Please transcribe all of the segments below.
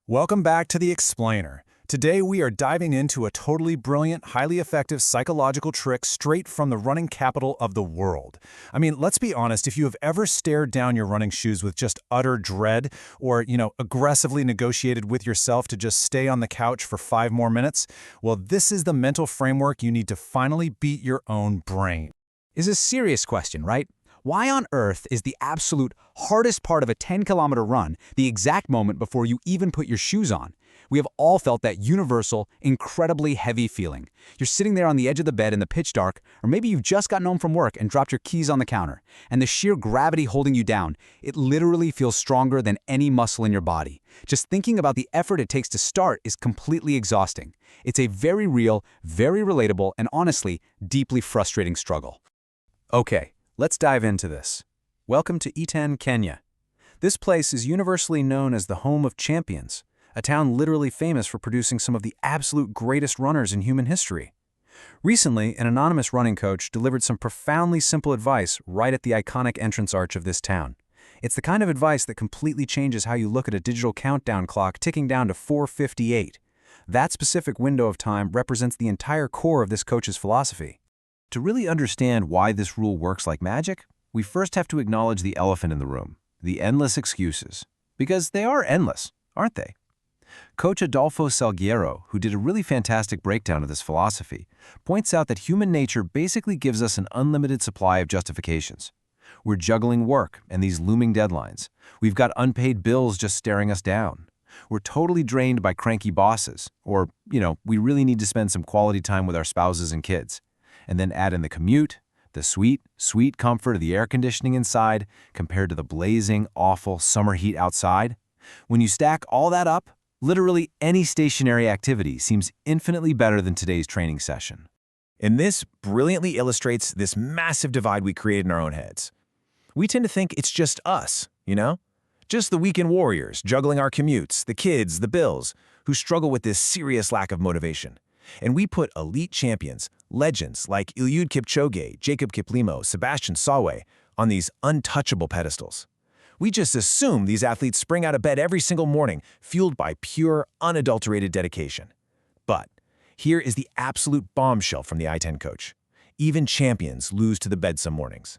Welcome back to The Explainer. Today we are diving into a totally brilliant, highly effective psychological trick straight from the running capital of the world. I mean, let's be honest, if you have ever stared down your running shoes with just utter dread or, aggressively negotiated with yourself to just stay on the couch for 5 more minutes, well, this is the mental framework you need to finally beat your own brain. Is a serious question, right? Why on earth is the absolute hardest part of a 10-kilometer run the exact moment before you even put your shoes on? We have all felt that universal, incredibly heavy feeling. You're sitting there on the edge of the bed in the pitch dark, or maybe you've just gotten home from work and dropped your keys on the counter, and the sheer gravity holding you down, it literally feels stronger than any muscle in your body. Just thinking about the effort it takes to start is completely exhausting. It's a very real, very relatable, and honestly, deeply frustrating struggle. Okay, let's dive into this. Welcome to Iten, Kenya. This place is universally known as the home of champions, a town literally famous for producing some of the absolute greatest runners in human history. Recently, an anonymous running coach delivered some profoundly simple advice right at the iconic entrance arch of this town. It's the kind of advice that completely changes how you look at a digital countdown clock ticking down to 4:58. That specific window of time represents the entire core of this coach's philosophy. To really understand why this rule works like magic, we first have to acknowledge the elephant in the room, the endless excuses. Because they are endless, aren't they? Coach Adolfo Salguero, who did a really fantastic breakdown of this philosophy, points out that human nature basically gives us an unlimited supply of justifications. We're juggling work and these looming deadlines. We've got unpaid bills just staring us down. We're totally drained by cranky bosses, or, we really need to spend some quality time with our spouses and kids. And then add in the commute, the sweet, sweet comfort of the air conditioning inside compared to the blazing, awful summer heat outside. When you stack all that up, literally any stationary activity seems infinitely better than today's training session. And this brilliantly illustrates this massive divide we created in our own heads. We tend to think it's just us, Just the weekend warriors juggling our commutes, the kids, the bills, who struggle with this serious lack of motivation. And we put elite champions, legends like Eliud Kipchoge, Jacob Kiplimo, Sebastian Sawe on these untouchable pedestals. We just assume these athletes spring out of bed every single morning, fueled by pure, unadulterated dedication. But here is the absolute bombshell from the I-10 coach. Even champions lose to the bed some mornings.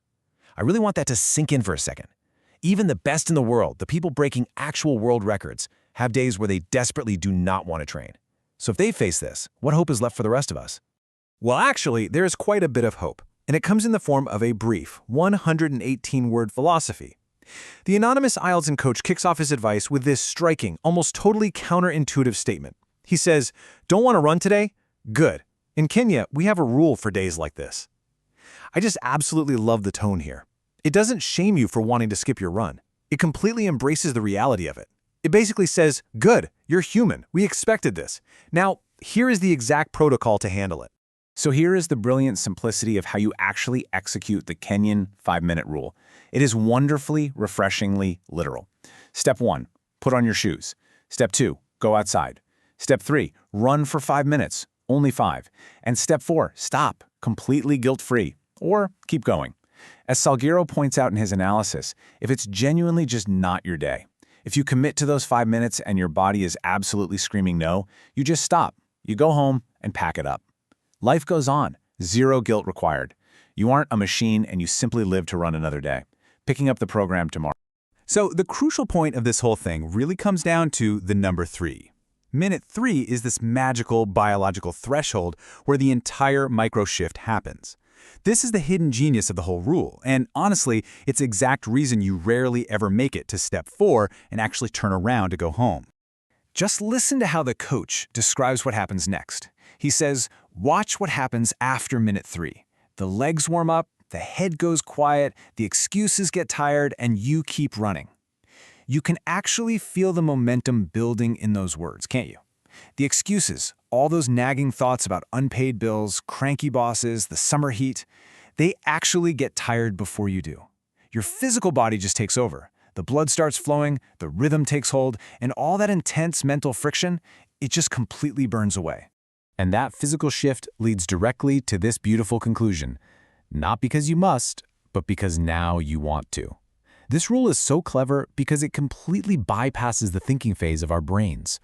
I really want that to sink in for a second. Even the best in the world, the people breaking actual world records, have days where they desperately do not want to train. So if they face this, what hope is left for the rest of us? Well, actually, there is quite a bit of hope, and it comes in the form of a brief, 118-word philosophy. The anonymous IELTS coach kicks off his advice with this striking, almost totally counterintuitive statement. He says, "Don't want to run today? Good. In Kenya, we have a rule for days like this." I just absolutely love the tone here. It doesn't shame you for wanting to skip your run. It completely embraces the reality of it. It basically says, good, you're human, we expected this. Now, here is the exact protocol to handle it. So here is the brilliant simplicity of how you actually execute the Kenyan 5-minute rule. It is wonderfully, refreshingly literal. Step 1, put on your shoes. Step 2, go outside. Step 3, run for 5 minutes, only 5. And step 4, stop, completely guilt-free, or keep going. As Salguero points out in his analysis, if it's genuinely just not your day, if you commit to those 5 minutes and your body is absolutely screaming no, you just stop. You go home and pack it up. Life goes on, zero guilt required. You aren't a machine and you simply live to run another day, picking up the program tomorrow. So the crucial point of this whole thing really comes down to the number 3. Minute 3 is this magical biological threshold where the entire micro-shift happens. This is the hidden genius of the whole rule, and honestly, it's the exact reason you rarely ever make it to step 4 and actually turn around to go home. Just listen to how the coach describes what happens next. He says, watch what happens after minute 3. The legs warm up, the head goes quiet, the excuses get tired, and you keep running. You can actually feel the momentum building in those words, can't you? The excuses, all those nagging thoughts about unpaid bills, cranky bosses, the summer heat, they actually get tired before you do. Your physical body just takes over. The blood starts flowing, the rhythm takes hold, and all that intense mental friction, it just completely burns away. And that physical shift leads directly to this beautiful conclusion. Not because you must, but because now you want to. This rule is so clever because it completely bypasses the thinking phase of our brains.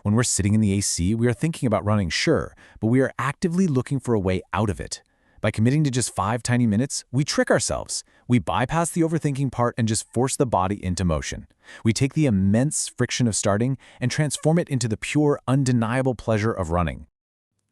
When we're sitting in the AC, we are thinking about running, sure, but we are actively looking for a way out of it. By committing to just 5 tiny minutes, we trick ourselves. We bypass the overthinking part and just force the body into motion. We take the immense friction of starting and transform it into the pure, undeniable pleasure of running.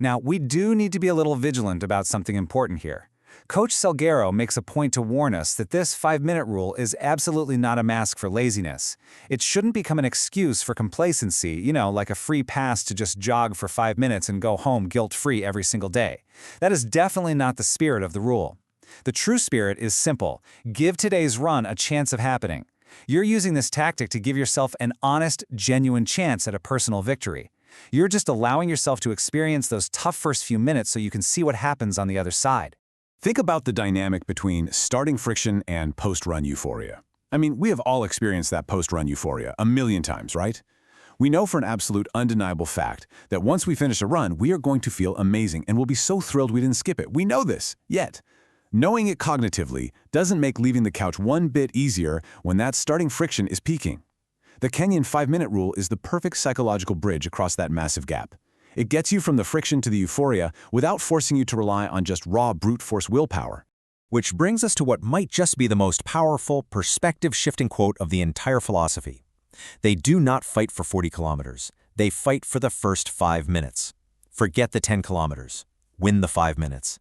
Now, we do need to be a little vigilant about something important here. Coach Salguero makes a point to warn us that this 5-minute rule is absolutely not a mask for laziness. It shouldn't become an excuse for complacency, like a free pass to just jog for 5 minutes and go home guilt-free every single day. That is definitely not the spirit of the rule. The true spirit is simple. Give today's run a chance of happening. You're using this tactic to give yourself an honest, genuine chance at a personal victory. You're just allowing yourself to experience those tough first few minutes so you can see what happens on the other side. Think about the dynamic between starting friction and post-run euphoria. I mean, we have all experienced that post-run euphoria a million times, right? We know for an absolute undeniable fact that once we finish a run, we are going to feel amazing and we'll be so thrilled we didn't skip it. We know this, yet knowing it cognitively doesn't make leaving the couch one bit easier when that starting friction is peaking. The Kenyan 5-minute rule is the perfect psychological bridge across that massive gap. It gets you from the friction to the euphoria without forcing you to rely on just raw brute force willpower. Which brings us to what might just be the most powerful, perspective-shifting quote of the entire philosophy. They do not fight for 40 kilometers. They fight for the first 5 minutes. Forget the 10 kilometers. Win the 5 minutes.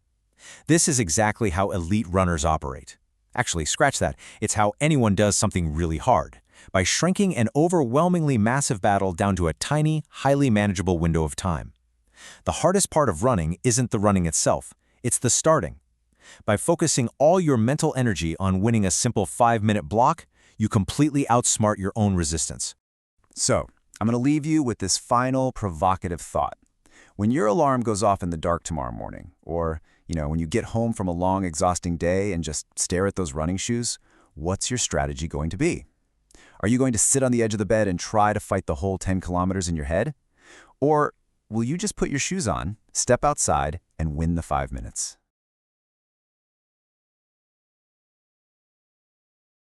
This is exactly how elite runners operate. Actually, scratch that. It's how anyone does something really hard, by shrinking an overwhelmingly massive battle down to a tiny, highly manageable window of time. The hardest part of running isn't the running itself, it's the starting. By focusing all your mental energy on winning a simple 5-minute block, you completely outsmart your own resistance. So, I'm going to leave you with this final provocative thought. When your alarm goes off in the dark tomorrow morning, or, when you get home from a long, exhausting day and just stare at those running shoes, what's your strategy going to be? Are you going to sit on the edge of the bed and try to fight the whole 10 kilometers in your head? Or will you just put your shoes on, step outside, and win the 5 minutes?